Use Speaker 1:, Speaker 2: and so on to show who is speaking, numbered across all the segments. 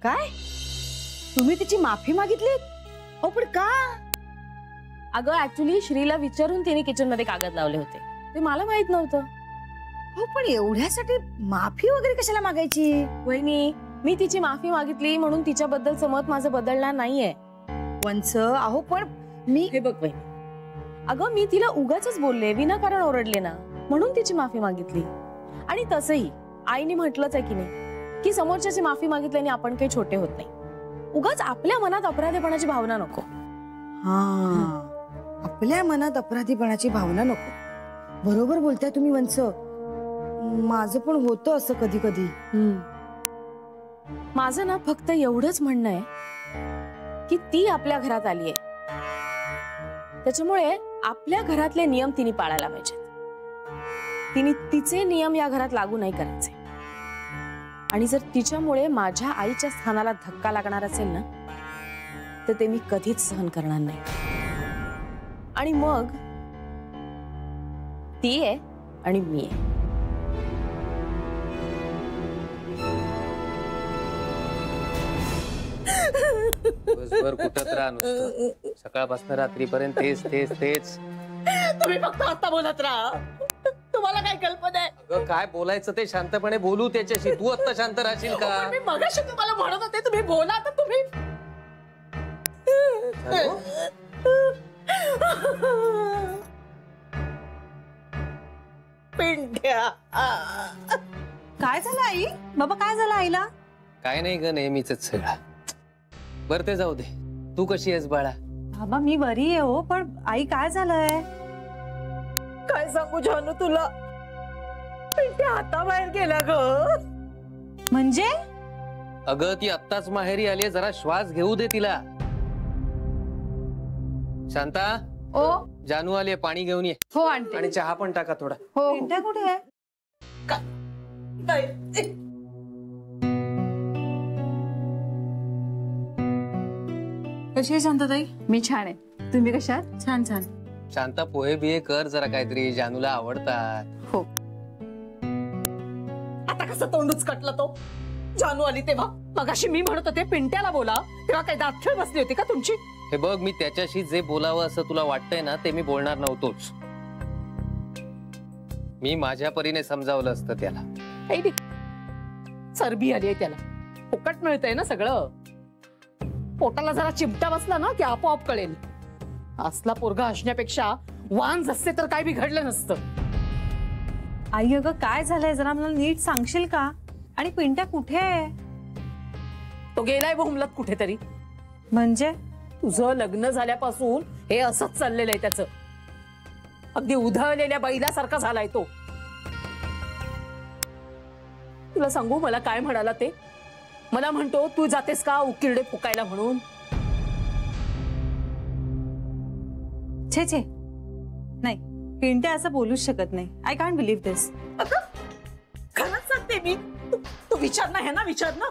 Speaker 1: काय तुम्ही तिची माफी मागितली? हो पण का?
Speaker 2: अगं ऍक्च्युली श्रीला विचारून तिने किचन मध्ये कागद लावले होते, ते मला माहित नव्हतं.
Speaker 1: हो पण एवढ्यासाठी माफी वगैरे कशाला मागायची?
Speaker 2: वहिनी, मी तिची माफी मागितली म्हणून तिच्याबद्दलचं मत माझं बदलणार नाहीये.
Speaker 1: वंच अहो पण मी
Speaker 2: हे बघ वहिनी, अगं मी तिला उगाचच बोलले, विनाकारण ओरडले ना, म्हणून तिची माफी मागितली. आणि तसंही आईने म्हटलंच आहे की नाही की समोरच्याची माफी मागितल्याने आपण काही छोटे होत नाही. उगाच आपल्या मनात अपराधीपणाची भावना नको.
Speaker 1: हा, आपल्या मनात अपराधीपणाची भावना नको. बरोबर बोलताय तुम्ही वंच. माझं पण होतं असं कधी कधी.
Speaker 2: माझं ना फक्त एवढंच म्हणणं आहे की ती आपल्या घरात आलीये, त्याच्यामुळे आपल्या घरातले नियम तिने पाळायला पाहिजेत. तिने तिचे नियम या घरात लागू नाही करायचे. आणि जर तिच्यामुळे माझ्या आईच्या स्थानाला धक्का लागणार असेल ना, तर ते मी कधीच सहन करणार नाही. आणि मग ती आहे आणि मी आहे.
Speaker 3: दिवसभर कुठत राहा नुसतं, सकाळपासून रात्रीपर्यंत तेच तेच तेच.
Speaker 4: तुम्ही फक्त आता बोलत राहा, तुम्हाला काय कल्पना आहे?
Speaker 3: अगं काय बोलायचं ते शांतपणे बोलू त्याच्याशी. तू आता शांत राहशील का?
Speaker 4: मी मगाशी तुम्हाला म्हणत होते तुम्ही बोला, तर तुम्ही पिंट्या.
Speaker 5: काय झालं आई? बाबा काय झालं आईला?
Speaker 3: काय नाही ग, नेहमीच सगळं. बरं ते जाऊ दे, तू कशी आहेस बाळा?
Speaker 5: बाबा मी बरी आहे हो, पण आई काय झालंय?
Speaker 4: काय सांगू जानू तुला, पिंट्या हाताबाहेर गेला ग.
Speaker 5: म्हणजे?
Speaker 3: अगं ती आत्ताच माहेरी आली, जरा श्वास घेऊ दे तिला. शांता,
Speaker 6: ओ
Speaker 3: जानू आली, पाणी घेऊन ये.
Speaker 6: हो आणते.
Speaker 3: आणि चहा पण टाका थोडा.
Speaker 6: हो
Speaker 5: पिंट्या कुठे आहे? कशी आहे शांताताई?
Speaker 6: मी छान आहे, तुम्ही कशा आहात?
Speaker 5: छान छान.
Speaker 3: शांता पोहे बिहे कर जरा काहीतरी, जानूला आवडतात.
Speaker 6: हो.
Speaker 4: आता कसं तोंडूच कटलं तो. जानू आली तेव्हा मगाशी मी म्हणत होते पिंट्याला बोला, तेव्हा काय दातखिळ बसली होती का तुमची?
Speaker 3: हे बघ, मी त्याच्याशी जे बोलावं असं तुला वाटतंय ना, ते मी बोलणार नव्हतोच. मी माझ्या परीने समजावलं असतं त्याला.
Speaker 4: चरबी आली आहे त्याला, फुकट मिळतंय ना सगळं. पोटाला जरा चिमटा बसला ना की आपोआप कळेल. असला पोरगा असण्यापेक्षा वांज असते तर काय बिघडलं नसतं.
Speaker 5: आई अगं काय झालंय, जरा मला नीट सांगशील का? आणि पिंट्या कुठे आहे?
Speaker 4: तो गेलाय बोंबलत कुठेतरी.
Speaker 5: म्हणजे
Speaker 4: तुझं लग्न झाल्यापासून हे असंच चाललेलं आहे त्याचं. अगदी उधळलेल्या बैलासारखा झालाय तो. तुला सांगू मला काय म्हणाला ते? मला म्हणतो तू जातेस का उकिरडे फुकायला म्हणून.
Speaker 5: छे छे, नाही, पिंट्या असं बोलूच शकत नाही. आय कांट बिलीव्ह दिस.
Speaker 4: खरंच सांगते मी. तू विचार ना, हे ना विचार ना.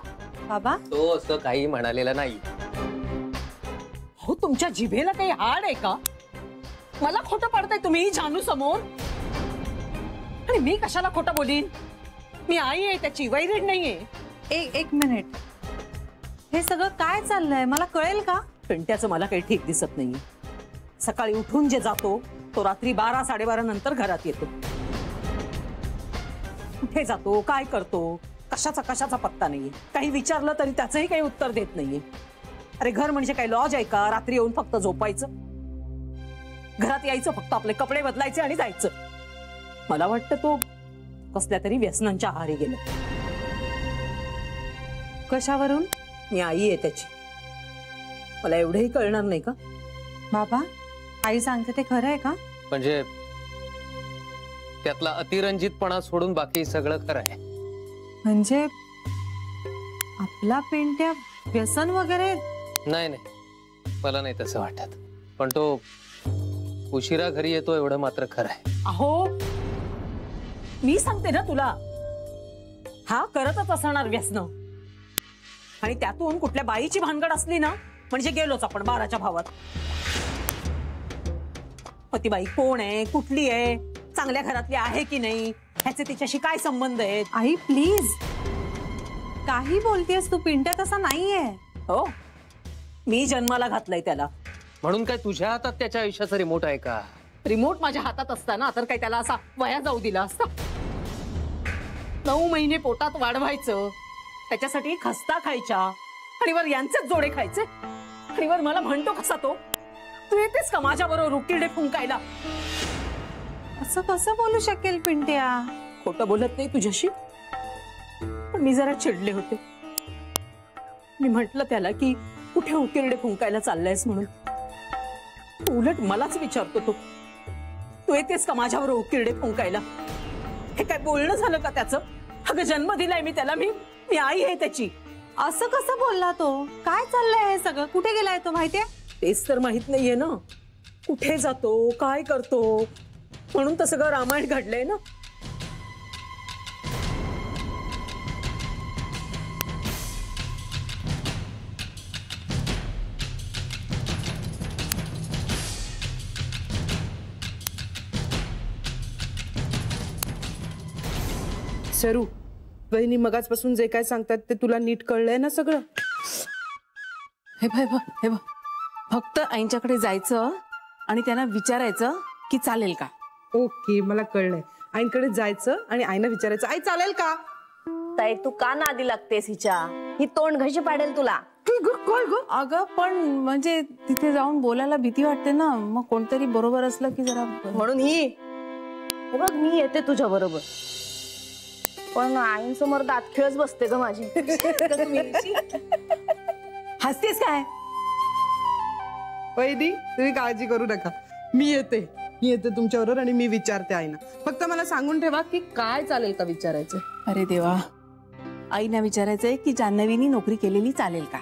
Speaker 5: बाबा
Speaker 3: तो असं काही म्हणालेला नाही.
Speaker 4: हो, तुमच्या जिभेला काही हाड आहे का? मला खोटं पाडताय तुम्ही जानू समोर. आणि मी कशाला खोटं बोलीन? मी आई आहे त्याची, वैरीण नाहीये.
Speaker 5: एक मिनिट, हे सगळं काय चाललंय मला कळेल का?
Speaker 4: पिंट्याचं मला काही ठीक दिसत नाहीये. सकाळी उठून जे जातो तो रात्री 12-12:30 नंतर घरात येतो. कुठे जातो, काय करतो, कशाचा पत्ता नाहीये. काही विचारलं तरी त्याचंही काही उत्तर देत नाहीये. अरे घर म्हणजे काय लॉज आहे का? रात्री येऊन फक्त झोपायचं, घरात यायचं, फक्त आपले कपडे बदलायचे आणि जायचं. मला वाटतं तो कसल्या तरी व्यसनांच्या आहारी गेला.
Speaker 5: कशावरून?
Speaker 4: मी आई आहे त्याची, मला एवढंही कळणार नाही का?
Speaker 5: बाबा आई सांगते ते खरं आहे का?
Speaker 3: म्हणजे त्यातला अतिरंजितपणा सोडून बाकी सगळं खरं आहे.
Speaker 5: म्हणजे आपला पिंट्या व्यसन वगैरे?
Speaker 3: नाही नाही, मला नाही तसं वाटत. पण तो उशिरा घरी येतो एवढं मात्र खरं आहे.
Speaker 4: अहो मी सांगते ना तुला, हा करतच असणार व्यसन. आणि त्यातून कुठल्या बाईची भानगड असली ना म्हणजे गेलोच आपण 12च्या भावात. ती बाई कोण आहे, कुठली आहे, चांगल्या घरातली आहे की नाही, ह्याचे तिच्याशी काय संबंध आहेत?
Speaker 5: आई प्लीज, काही बोलतेस तू? पिंट्या तसा नाहीये.
Speaker 4: हो, मी जन्माला घातलंय त्याला.
Speaker 3: म्हणून काय तुझ्या हातात त्याच्या आयुष्याचा रिमोट आहे का?
Speaker 4: रिमोट माझ्या हातात असताना तर काय त्याला असा वया जाऊ दिला असता? 9 महिने पोटात वाढवायचं, त्याच्यासाठी खस्ता खायच्या आणि वर यांचेच जोडे खायचे आणि वर मला म्हणतो कसा तो, तू येतेस का माझ्या बरोबर उकिरडे फुंकायला?
Speaker 5: असं कसं बोलू शकेल पिंट्या?
Speaker 4: खोटं बोलत नाही तुझ्याशी, पण मी जरा चिडले होते. मी म्हटलं त्याला की कुठे उकिरडे फुंकायला चाललायस म्हणून. उलट मलाच विचारतो तो, तू येतेस का माझ्याबरोबर उकिरडे फुंकायला? हे काय बोलणं झालं का त्याचं? अगं जन्म दिलाय मी त्याला, मी आई आहे त्याची.
Speaker 5: असं कसं बोलला तो? काय चाललंय हे सगळं? कुठे गेलाय तो माहितीये?
Speaker 4: तेच तर माहित नाहीये ना, कुठे जातो, काय करतो, म्हणून तर सगळं रामायण घडलंय ना.
Speaker 7: सरू, वहिनी मगाचपासून जे काय सांगतात ते तुला नीट कळलंय ना सगळं?
Speaker 2: हे बघ फक्त आईंच्याकडे जायचं आणि त्यांना विचारायचं की चालेल का.
Speaker 7: ओके, मला कळलंय. आईंकडे जायचं आणि आईना विचारायचं, आई चालेल का?
Speaker 8: ताई तू का नादी लागतेस हिच्या? ही तोंड घशी पाडेल तुला.
Speaker 2: अगं पण म्हणजे तिथे जाऊन बोलायला भीती वाटते ना, मग कोणतरी बरोबर असलं की जरा
Speaker 8: म्हणून ही हे बघ, मी येते तुझ्या बरोबर, पण आईंसमोर दातखिळच बसते ग माझी.
Speaker 2: हसतेस काय?
Speaker 7: वहिनी तुम्ही काळजी करू नका, मी येते तुमच्याबरोबर आणि मी विचारते आईना. फक्त मला सांगून ठेवा की काय चालेल का विचारायचं.
Speaker 2: अरे देवा, आईना विचारायचंय की जान्हवीनी नोकरी केलेली चालेल का.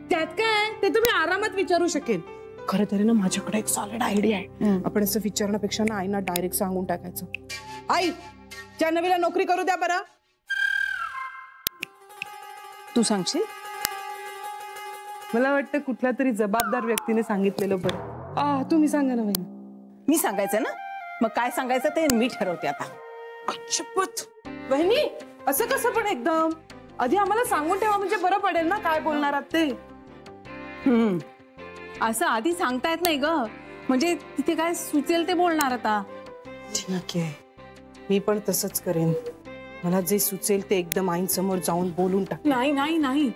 Speaker 7: त्यात काय, ते तुम्ही आरामात विचारू शकेल. खरं तरी ना माझ्याकडे एक सॉलिड आयडिया आहे. आपण असं विचारण्यापेक्षा ना आईना डायरेक्ट सांगून टाकायचं, आई जान्हवीला नोकरी करू द्या बरं.
Speaker 2: तू सांगशील?
Speaker 7: मला वाटतं कुठल्या तरी जबाबदार व्यक्तीने सांगितलेलं बरं. तुम्ही सांगा ना वहिनी.
Speaker 2: मी सांगायचं ना? मग काय सांगायचं ते मी ठरवते आता.
Speaker 7: शपथ वहिनी, असं कसं पण एकदम? आधी आम्हाला सांगून ठेवा म्हणजे बरं पडेल ना काय बोलणार आहात ते.
Speaker 2: असं आधी सांगता येत नाही ग, म्हणजे तिथे काय सुचेल ते बोलणार आता.
Speaker 7: ठीक आहे, मी पण तसंच करेन. मला जे सुचेल ते एकदम आईंसमोर जाऊन बोलून टाक.
Speaker 2: नाही नाही नाही,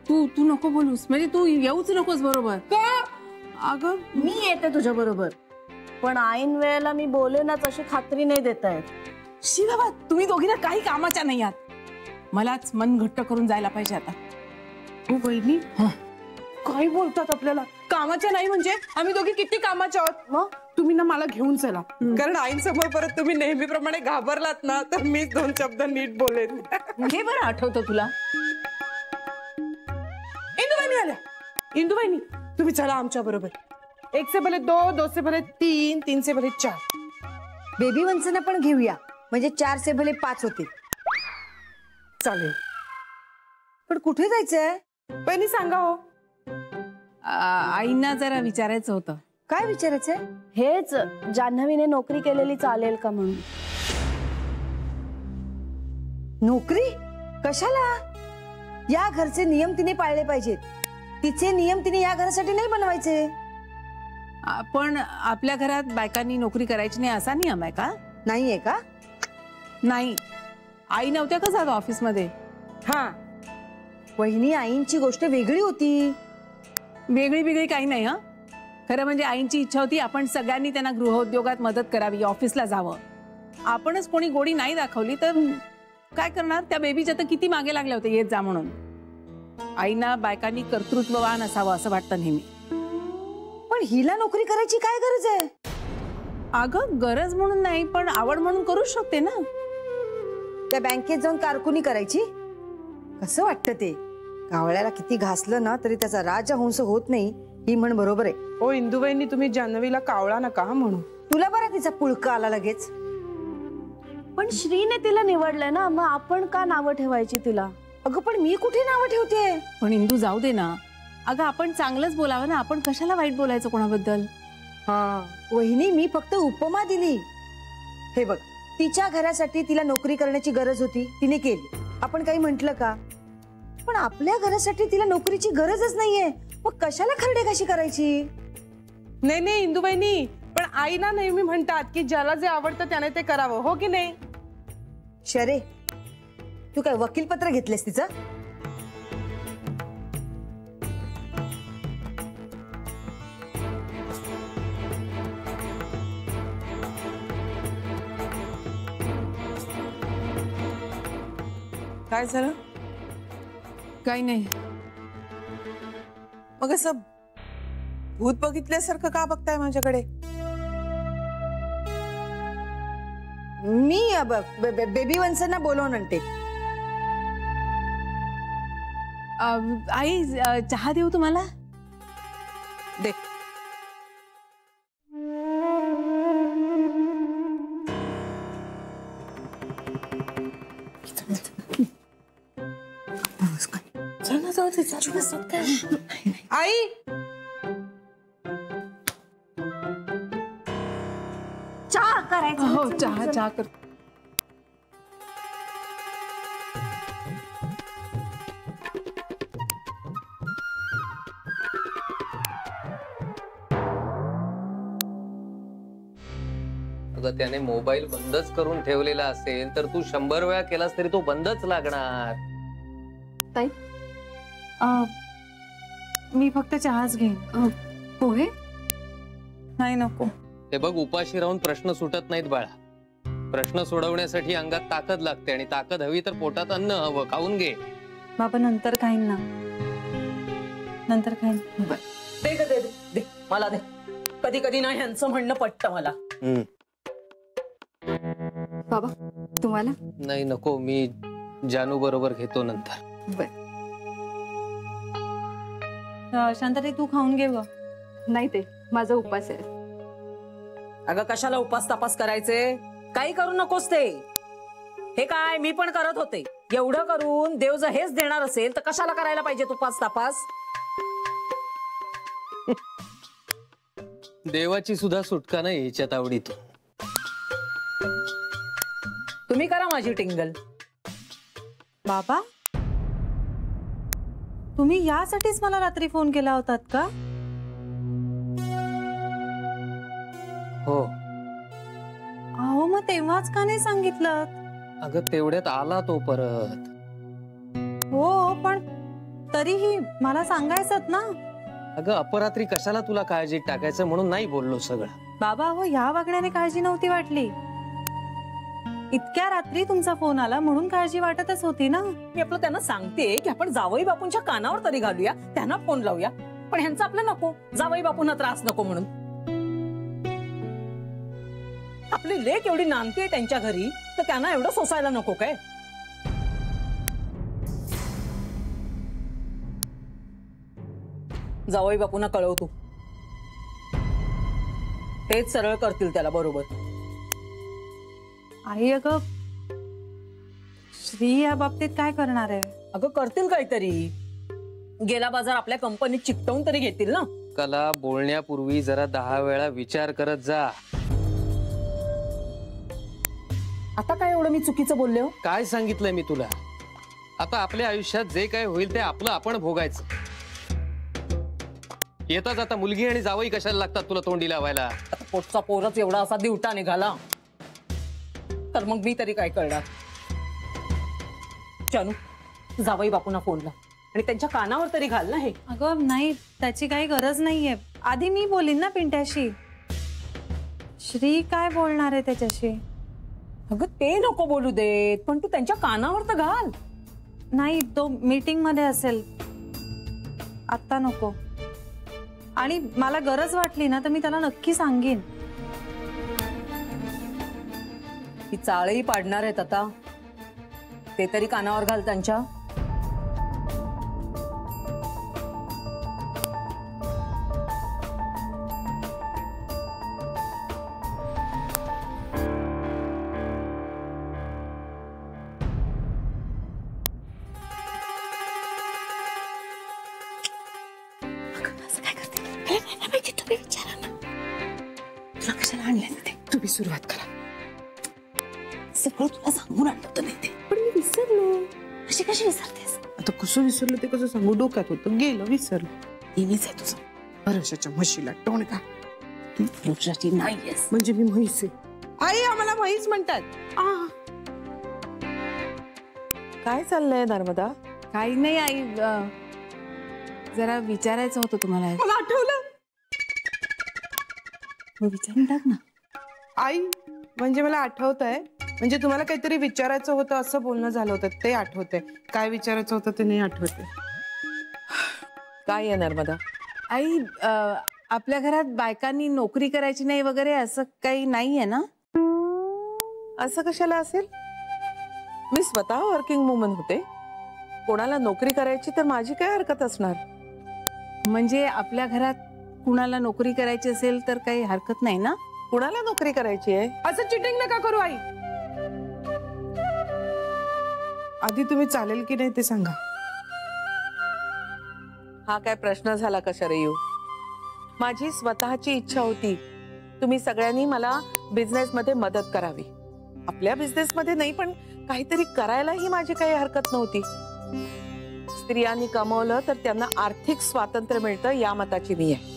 Speaker 2: तू नको बोलूस, म्हणजे तू येऊच नकोस. बरोबर? अगं
Speaker 8: मी येते तुझ्या बरोबर, पण ऐन वेळेला मी बोलेनच अशी खात्री नाही देता येत.
Speaker 2: शी बाबा, तुम्ही दोघींना काही कामाच्या नाही आहात. मलाच मन घट्ट करून जायला पाहिजे आता.
Speaker 7: हो वहिनी, काय बोलतात आपल्याला कामाच्या नाही? म्हणजे आम्ही दोघी किती कामाच्या आहोत. मग तुम्ही ना मला घेऊन चला, कारण आईंसमोर परत तुम्ही नेहमीप्रमाणे घाबरलात ना तर मी 2 शब्द नीट बोलेन.
Speaker 2: हे बरं आठवतं तुला.
Speaker 7: इंदुबाईनी आल्या. इंदुबाईनी तुम्ही चला आमच्या बरोबर. 1 से भले 2, 2 से भले 3, 3 से भले 4.
Speaker 1: बेबी वंसना पण घेऊया, म्हणजे 4 से भले 5 होते.
Speaker 7: चालेल.
Speaker 1: पण कुठे जायचंय?
Speaker 7: वहिनी सांगा हो.
Speaker 2: आईंना जरा विचारायचं होतं.
Speaker 1: काय विचारायचंय?
Speaker 8: हेच, जान्हवीने नोकरी केलेली चालेल का म्हणून.
Speaker 1: नोकरी कशाला? या घरचे नियम तिने पाळले पाहिजेत. तिचे नियम तिने या घरासाठी नाही बनवायचे.
Speaker 2: पण आपल्या घरात बायकांनी नोकरी करायची नाही असा नियम आहे का?
Speaker 1: नाहीये का?
Speaker 2: नाही, आई नव्हत्या का जात ऑफिस मध्ये?
Speaker 1: हा, वहिनी आईंची गोष्ट वेगळी होती.
Speaker 2: वेगळी काही नाही. हा, खरं म्हणजे आईंची इच्छा होती आपण सगळ्यांनी त्यांना गृहोद्योगात मदत करावी, ऑफिसला जावं. आपणच कोणी गोडी नाही दाखवली तर काय करणार? त्या बेबीच्या तर किती मागे लागल्या होत्या येत जा म्हणून. आईना बायकांनी कर्तृत्ववान असावं असं वाटतं नेहमी.
Speaker 1: पण हिला नोकरी करायची काय गरज आहे?
Speaker 2: अगं गरज म्हणून नाही, पण आवड म्हणून करू शकते ना.
Speaker 1: त्या बँकेत जाऊन कारकुनी करायची? कसं वाटतं ते? कावळ्याला किती घासलं ना तरी त्याचा राजहंस होत नाही, ही म्हण बरोबर आहे.
Speaker 7: ओ इंदुबाईंनी तुम्ही जान्हवीला कावळा नका म्हणू.
Speaker 1: तुला बरं तिचा पुळका आला लगेच.
Speaker 8: पण श्रीने तिला निवडलंय ना, मग आपण का नावं ठेवायची तिला?
Speaker 1: अगं पण मी कुठे नावं ठेवते?
Speaker 2: पण इंदू जाऊ दे ना. अगं आपण चांगलंच बोलावं ना, आपण कशाला वाईट बोलायचं कोणाबद्दल?
Speaker 1: हा वहिनी, मी फक्त उपमा दिली. हे बघ, तिच्या घरासाठी तिला नोकरी करण्याची गरज होती, तिने केली. आपण काही म्हंटल का? पण आपल्या घरासाठी तिला नोकरीची गरजच नाहीये, मग कशाला खरडे कशी करायची?
Speaker 7: नाही नाही इंदुबाईनी, पण आई ना नेहमी म्हणतात की ज्याला जे आवडतं त्याने ते करावं, हो की नाही?
Speaker 1: शरे, तू काय वकीलपत्र घेतलेस तिचं?
Speaker 7: काय झालं?
Speaker 9: काही नाही.
Speaker 7: मग असं भूत बघितल्यासारखं का बघताय माझ्याकडे?
Speaker 1: मी बेबी वंसना बोलवून आणते.
Speaker 9: आई चहा देऊ तुम्हाला?
Speaker 7: दे. आई
Speaker 5: चहा करायचा.
Speaker 9: हो चहा कर.
Speaker 3: अगं त्याने मोबाईल बंदच करून ठेवलेला असेल तर तू 100 वेळा केलास तरी तो बंदच लागणार.
Speaker 5: ताई मी फक्त चहाच घेईन. पोहे नाही नको.
Speaker 3: हे बघ, उपाशी राहून प्रश्न सुटत नाहीत बाळा. प्रश्न सोडवण्यासाठी अंगात ताकद लागते आणि ताकद हवी तर पोटात अन्न हवं. खाऊन घे.
Speaker 5: बाबा नंतर खाईन ना, नंतर खाईन.
Speaker 4: दे ग, दे दे दे मला दे. कधी कधी ना ह्यांचं म्हणणं पटतं मला.
Speaker 6: बाबा तुम्हाला?
Speaker 3: नाही नको, मी जानू बरोबर घेतो नंतर.
Speaker 5: शांताताई तू खाऊन घे ग.
Speaker 6: नाही ते माझा उपास आहे.
Speaker 4: अगं कशाला उपास तापास करायचे? काही करू नकोस ते. हे काय मी पण करत होते. एवढं करून देव जर हेच देणार असेल तर कशाला करायला पाहिजे उपास तापास?
Speaker 3: देवाची सुद्धा सुटका नाही हिच्यात आवडीतून.
Speaker 4: तुम्ही करा माझी टिंगल.
Speaker 5: बाबा तुम्ही यासाठीच मला रात्री फोन केला होतात का?
Speaker 3: हो.
Speaker 5: अहो मग तेव्हाच का नाही सांगितलं?
Speaker 3: अगं तेवढ्यात आला तो परत.
Speaker 5: हो पण तरीही मला सांगायचंच ना.
Speaker 3: अगं अपरात्री कशाला तुला काळजीत टाकायचं म्हणून नाही बोललो सगळं.
Speaker 5: बाबा हो ह्या वागण्याने काळजी नव्हती वाटली. इतक्या रात्री तुमचा फोन आला म्हणून काळजी वाटतच होती ना.
Speaker 4: मी आपलं त्यांना सांगते की आपण जावई बापूंच्या कानावर तरी घालूया, त्यांना फोन लावूया. पण ह्यांचं आपलं नको, जावई बापूंना त्रास नको म्हणून. आपली लेक एवढी नांदते त्यांच्या घरी तर त्यांना एवढं सोसायला नको काय? जावई बापूंना कळव तू. तेच सरळ करतील त्याला बरोबर.
Speaker 5: आई अगं श्री या बाबतीत काय करणार आहे?
Speaker 4: अगं करतील काहीतरी. गेला बाजार आपल्या कंपनीत चिकटवून तरी घेतील ना.
Speaker 3: कला, बोलण्यापूर्वी जरा 10 वेळा विचार करत जा.
Speaker 4: आता काय एवढं मी चुकीचं बोलले हो?
Speaker 3: काय सांगितलंय मी तुला? आता आपल्या आयुष्यात जे काय होईल ते आपलं आपण भोगायचं. येताच आता मुलगी आणि जावई कशाला लागतात तुला तोंडी लावायला?
Speaker 4: आता पोटचा पोरच एवढा असा दिवटा निघाला तर मग मी तरी काय करणार? जानू जावई बापूंना फोन लाव आणि त्यांच्या कानावर तरी घाल ना हे.
Speaker 5: अगं नाही त्याची काही गरज नाहीये. आधी मी बोलीन ना पिंट्याशी. श्री काय बोलणार आहे त्याच्याशी?
Speaker 4: अगं ते नको बोलू देत, पण तू त्यांच्या कानावर तर घाल.
Speaker 5: नाही तो मीटिंग मध्ये असेल आता नको. आणि मला गरज वाटली ना तर मी त्याला नक्की सांगेन.
Speaker 4: ही चाळही पाडणार आहेत आता, ते तरी कानावर घाल त्यांच्या.
Speaker 1: तुला कशाला आणलं ते? तुम्ही सुरुवात करा. सगळं तुला सांगून आणलं नाही ते. पण मी विसरलो. अशी कशी विसरतेस?
Speaker 7: आता कसं विसरलं ते कसं सांगू, डोक्यात होतं गेलं विसरलं.
Speaker 2: नेहमीच आहे तुझं.
Speaker 7: भरोशाच्या म्हशीला टोण का,
Speaker 2: ती पुरुषाची नाहीयेस.
Speaker 7: म्हणजे मी म्हैस आहे. आई आम्हाला म्हैस म्हणतात.
Speaker 4: काय चाललंय नर्मदा?
Speaker 9: काही नाही आई, जरा विचारायचं होतं तुम्हाला.
Speaker 7: मला आठवलं.
Speaker 9: विचारून टाक ना.
Speaker 7: आई म्हणजे मला आठवत आहे, म्हणजे तुम्हाला काहीतरी विचारायचं होतं असं बोलणं झालं होतं ते आठवतंय. काय विचारायचं होतं ते नाही आठवते.
Speaker 4: काय आहे नर्मदा?
Speaker 9: आई, आपल्या घरात बायकांनी नोकरी करायची नाही वगैरे असं काही नाहीये ना?
Speaker 4: असं कशाला असेल? मी स्वतः वर्किंग वुमन होते. कोणाला नोकरी करायची तर माझी काय हरकत असणार?
Speaker 9: म्हणजे आपल्या घरात कुणाला नोकरी करायची असेल तर काही हरकत नाही ना?
Speaker 4: कुणाला नोकरी करायची आहे?
Speaker 7: असं चिटिंग नका करू आई. आधी तुम्ही चालेल की नाही ते सांगा.
Speaker 4: हा काय प्रश्न झाला का शरयू? माझी स्वतःची इच्छा होती तुम्ही सगळ्यांनी मला बिझनेस मध्ये मदत करावी. आपल्या बिझनेस मध्ये नाही पण काहीतरी करायलाही माझी काही हरकत नव्हती. स्त्रियांनी कमवलं तर त्यांना आर्थिक स्वातंत्र्य मिळतं या मताची मी आहे.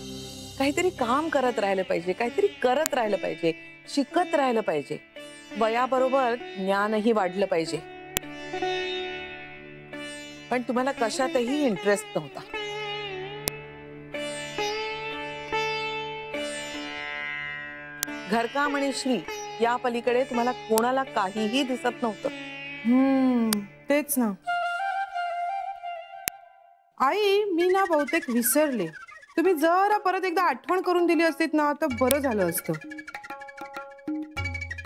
Speaker 4: काहीतरी काम करत राहिलं पाहिजे, काहीतरी करत राहिलं पाहिजे, शिकत राहिलं पाहिजे. वयाबरोबर ज्ञानही वाढलं पाहिजे. पण तुम्हाला कशातही इंटरेस्ट नव्हता. घरकाम आणि श्री या पलीकडे तुम्हाला कोणाला काहीही दिसत नव्हतं.
Speaker 7: तेच ना आई. मी ना बहुतेक विसरले. तुम्ही जरा परत एकदा आठवण करून दिली असतीत ना तर बरं झालं असतं.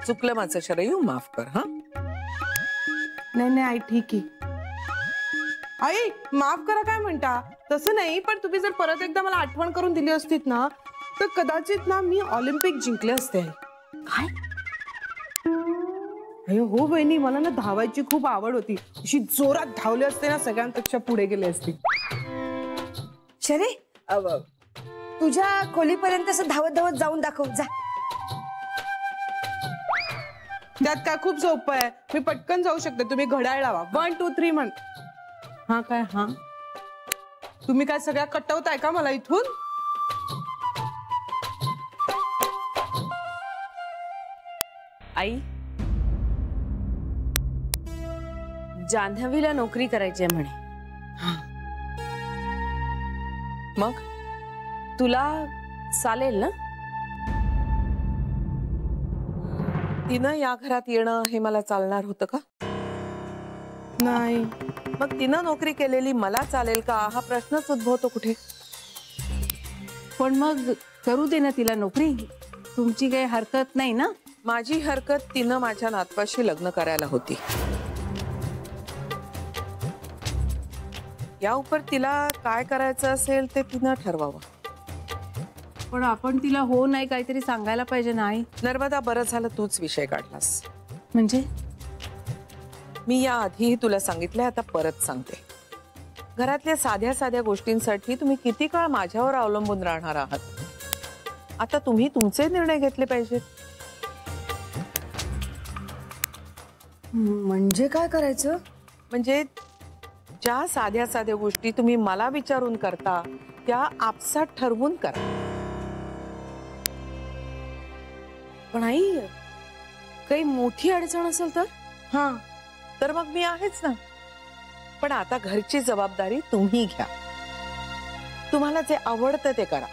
Speaker 4: चुकलं माझं शरयू, माफ कर. हा
Speaker 7: नाही नाही आई ठीक आहे. आई माफ करा काय म्हणता, तसं नाही, पण तुम्ही जर परत एकदा मला आठवण करून दिली असतीत ना तर कदाचित ना मी ऑलिम्पिक जिंकले असते.
Speaker 2: काय?
Speaker 7: अयो हो बहिणी, मला ना धावायची खूप आवड होती. अशी जोरात धावले असते ना, सगळ्यांपेक्षा पुढे गेले असते.
Speaker 1: शरे, तुझ्या खोलीपर्यंत असं धावत धावत जाऊन दाखव जा.
Speaker 7: त्यात काय खूप सोपं आहे, मी पटकन जाऊ शकते. तुम्ही घड्याळ लावा, 1 2 3 म्हण. हा काय? हा तुम्ही काय सगळ्या कटवताय का मला इथून?
Speaker 2: आई, जान्हवीला नोकरी करायची आहे म्हणे.
Speaker 4: मग
Speaker 2: तुला चालेल ना?
Speaker 4: तिनं या घरात येणं हे मला चालणार होतं का?
Speaker 7: नाही.
Speaker 4: मग तिनं नोकरी केलेली मला चालेल का हा प्रश्नच उद्भवतो कुठे.
Speaker 9: पण मग करू दे ना तिला नोकरी. तुमची काही हरकत नाही ना?
Speaker 4: माझी हरकत तिनं माझ्या नातवाशी लग्न करायला होती. या उपर तिला काय करायचं असेल ते तिनं ठरवावं.
Speaker 9: पण आपण तिला हो नाही काहीतरी सांगायला पाहिजे. नाही
Speaker 4: नर्मदा, बरं झालं तूच विषय काढलास.
Speaker 9: म्हणजे
Speaker 4: मी या आधीही तुला सांगितलंय, आता परत सांगते. घरातल्या साध्या साध्या गोष्टींसाठी तुम्ही किती काळ माझ्यावर अवलंबून राहणार आहात. आता तुम्ही तुमचे निर्णय घेतले पाहिजेत.
Speaker 1: म्हणजे काय करायचं?
Speaker 4: म्हणजे ज्या साध्या साध्या गोष्टी तुम्ही मला विचारून करता त्या आपसात ठरवून करा.
Speaker 2: पण आई, काही मोठी अडचण असेल तर?
Speaker 4: हा तर मग मी आहेच ना. पण आता घरची जबाबदारी तुम्ही घ्या. तुम्हाला जे आवडतं ते करा,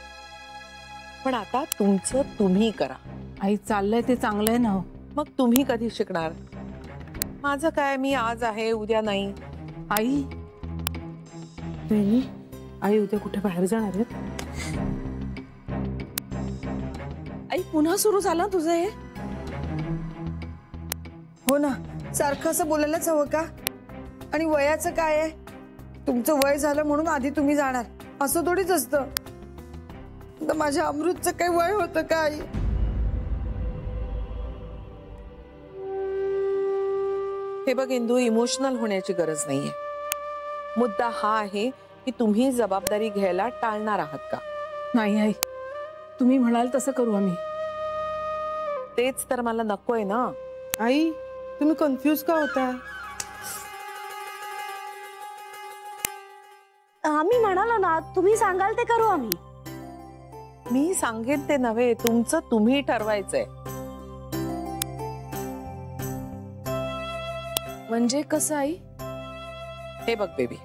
Speaker 4: पण आता तुमचं तुम्ही करा.
Speaker 9: आई चाललंय ते चांगलं आहे ना हो.
Speaker 4: मग तुम्ही कधी शिकणार? माझं काय, मी आज आहे उद्या नाही.
Speaker 9: आई
Speaker 7: बहिणी, आई उद्या कुठे बाहेर जाणार आहेत?
Speaker 2: आई, पुन्हा सुरू झालं तुझं हे?
Speaker 1: हो ना, सारखं असं बोलायलाच हवं का? आणि वयाचं काय आहे? तुमचं वय झालं म्हणून आधी तुम्ही जाणार असं थोडीच असतं. तर माझ्या अमृतचं काही वय होतं का आई?
Speaker 4: हे बघ इंदू, इमोशनल होण्याची गरज नाहीये. मुद्दा हा आहे की तुम्ही जबाबदारी घ्यायला टाळणार आहात का?
Speaker 9: नाही आई, तुम्ही म्हणाल तसं करू आम्ही.
Speaker 4: तेच तर मला नकोय ना.
Speaker 7: आई तुम्ही कन्फ्यूज का होताय?
Speaker 8: आम्ही म्हणालो ना, तुम्ही सांगाल ते करू आम्ही.
Speaker 10: मी सांगेन ते नव्हे, तुमचं तुम्ही ठरवायचंय.
Speaker 2: म्हणजे कसं आई?
Speaker 10: हे बघ बेबी,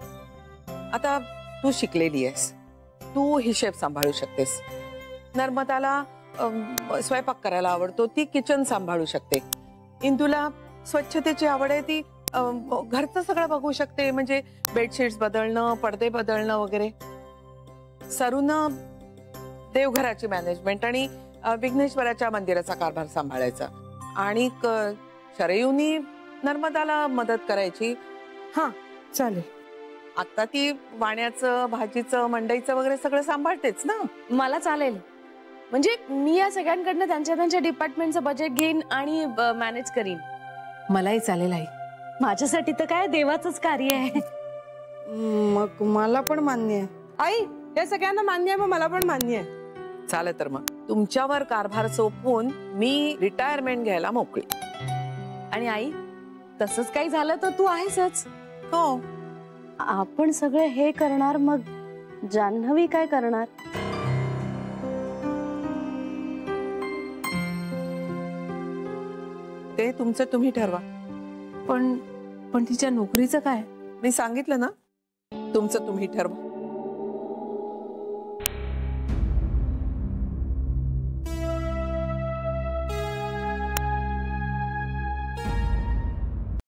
Speaker 10: आता तू शिकलेली आहेस, तू हिशेब सांभाळू शकतेस. नर्मदाला स्वयंपाक करायला आवडतो, ती किचन सांभाळू शकते. इंदूला स्वच्छतेची आवड आहे, ती घरचं सगळं बघू शकते, म्हणजे बेडशीट्स बदलणं, पडदे बदलणं वगैरे. सरूनं देवघराची मॅनेजमेंट आणि विघ्नेश्वराच्या मंदिराचा कारभार सांभाळायचा. आणि शरयूनी नर्मदाला मदत करायची.
Speaker 7: हा चालेल.
Speaker 10: आता ती वाण्याचं, भाजीचं, मंडईचं वगैरे सगळं सांभाळतेच ना.
Speaker 2: मला चालेल. म्हणजे मी या सगळ्यांकडनं त्यांच्या त्यांच्या डिपार्टमेंटचं बजेट घेईन आणि मॅनेज करीन.
Speaker 9: मलाही चालेल आई.
Speaker 8: माझ्यासाठी तर काय देवाचंच कार्य आहे.
Speaker 1: मग मला पण मान्य आहे.
Speaker 7: आई, या सगळ्यांना मान्य आहे, मग मला पण मान्य आहे.
Speaker 10: चालेल तर मग तुमच्यावर कारभार सोपवून मी रिटायरमेंट घ्यायला मोकळी.
Speaker 2: आणि आई, तसंच काही झालं तर तू आहेसच.
Speaker 10: हो.
Speaker 8: आपण सगळे हे करणार, मग जान्हवी काय करणार?
Speaker 10: ते तुमचं तुम्ही ठरवा.
Speaker 9: पण तिच्या नोकरीचं काय?
Speaker 10: मी सांगितलं ना, तुमचं तुम्ही ठरवा.